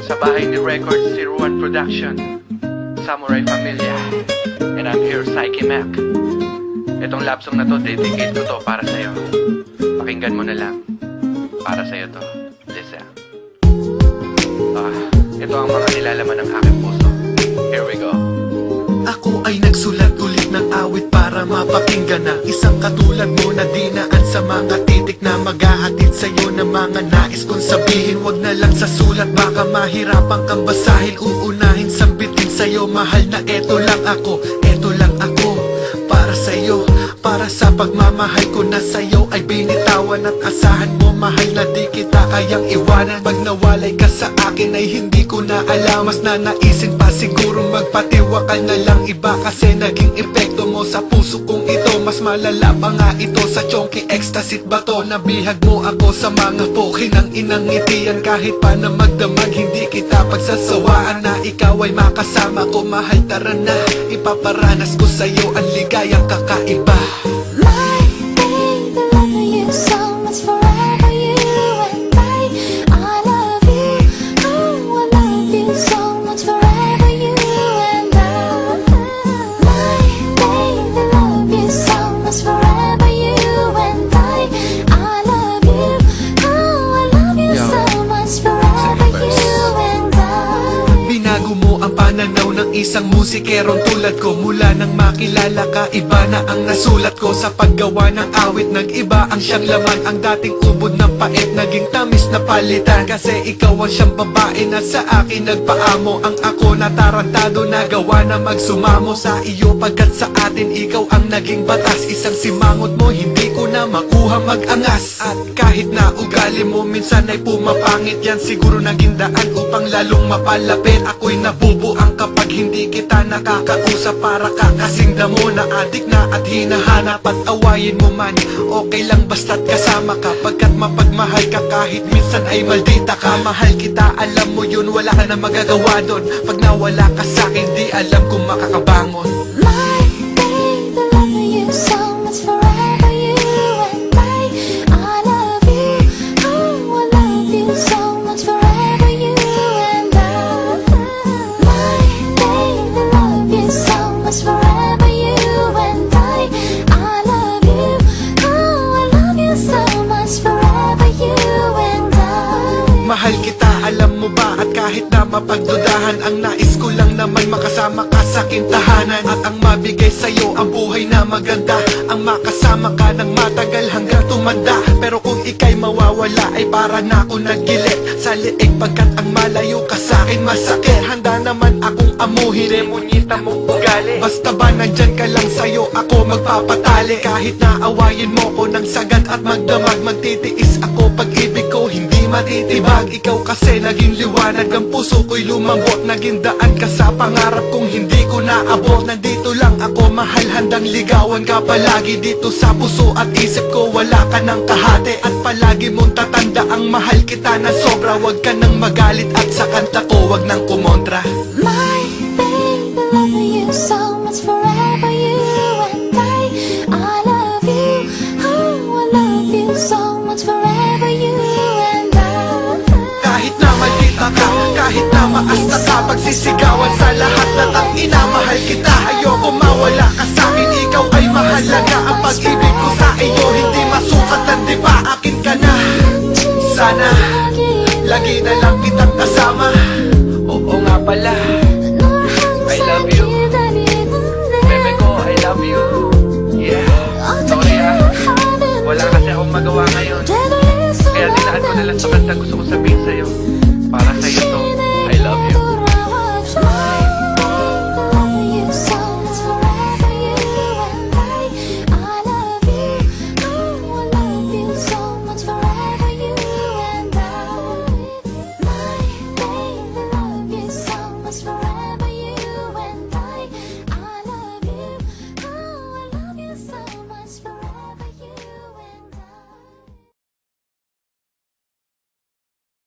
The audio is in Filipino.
Sa bahay ni Record 01 Production, Samurai Familia, and I'm here, Psyche Mac. Itong love song na to, dedicate ko to para sa'yo. Pakinggan mo na lang. Para sa'yo to. Listen. Ito ang mga nilalaman ng aking puso. Here we go. Ako ay nagsulat ulit ng awit para mapakinggan na isang katulad mo na dinaan sa mga titik na maghahatid sa'yo ng mga nais kong sabihin. Wag na lang sa sulat, baka mahirapan kang basahin. Uunahin sambitin sa'yo, mahal na eto lang ako para sa'yo. Para sa pagmamahal ko na sa'yo ay binitawan at asahan mo, mahal na di kita kayang iwanan. Pag nawalay ka sa akin ay hindi ko na alam. Mas nanaisin pa siguro magpatiwakal na lang iba, kasi naging epekto mo sa puso kong ito. Mas malala pa nga ito sa chonky ecstasy ba to. Nabihag mo ako sa mga poki ng inang ngitian. Kahit pa na magdamag hindi kita pagsasawaan na ikaw ay makasama ko. Mahal, tara na, ipaparanas ko sa'yo ang ligayang kakaiba. My baby, love you so much, forever you and I love you, oh, I love you so much, forever you and I. My baby, love you so much, forever you and I love you, oh, I love you so much, forever you and I. Binago mo ang pananaw ng isang musikerong tulad ko. Mula nang makilala ka, iba na ang nasulat ko. Sa paggawa ng awit, nag-iba ang siyang laman. Ang dating ubod ng pait, naging tamis na palitan. Kasi ikaw ang siyang babae na sa akin nagpaamo. Ang ako na tarantado na gawa na magsumamo sa iyo. Pagkat sa atin, ikaw ang naging batas. Isang simangot mo, hindi ko na makuha mag-angas. At kahit na ugali mo minsan ay pumapangit, yan siguro naging daan upang lalong mapalapit. Ako'y nabubuang kapag hindi kita nakakausap. Para ka kasing damo na adik na at hinahanap. At awayin mo man, okay lang basta't kasama ka. Pagkat mapagmahal ka kahit minsan ay maldita ka. Mahal kita, alam mo yun, wala ka na magagawa doon. Pag nawala ka sa'kin, di alam kung makakabangon. My baby, love you so much, forever you and I love you, oh, I love you so much, forever you and I. My baby, love you so much, forever you and I love you, oh, I love you so much, forever you and I. Mahal kita, alam mo ba? At kahit na mapagdudahan, ang nais ko lang naman makasama ka sa aking tahanan. At ang mabigay sa'yo ang buhay na maganda, ang makasama ka ng matagal hanggang tumanda. Pero kung ika'y mawawala ay para na ako naggilit sa liig. Pagkat ang malayo ka sa'kin masakit, handa naman akong amuhin demonita mong ugali. Basta ba nandyan ka lang, sa'yo ako magpapatali. Kahit na awayin mo ko ng sagad at magdamag, magtitiis ako, pag-ibig ko hindi matitibag. Ikaw kasi naging liwanag, ang puso ko'y lumambot. Naging daan ka sa pangarap kong hindi ko naabot. Nandito lang ako, mahal, handang ligawan ka palagi. Dito sa puso at isip ko wala ka ng kahati. At palagi mong tatanda ang mahal kita na sobra. Wag ka nang magalit at sa kanta ko wag nang kumontra. My baby, love you so much, forever you and I love you, oh, I love you so much, forever you and I. Kahit na maldita ka, kahit na maasta ka, pagsisigawan sa lahat na tangina, mahal kita. Ayoko mawala ka sa'kin, ikaw ay mahalaga. Ang pag-ibig ko sa iyo hindi masukat, di ba akin ka na? Sana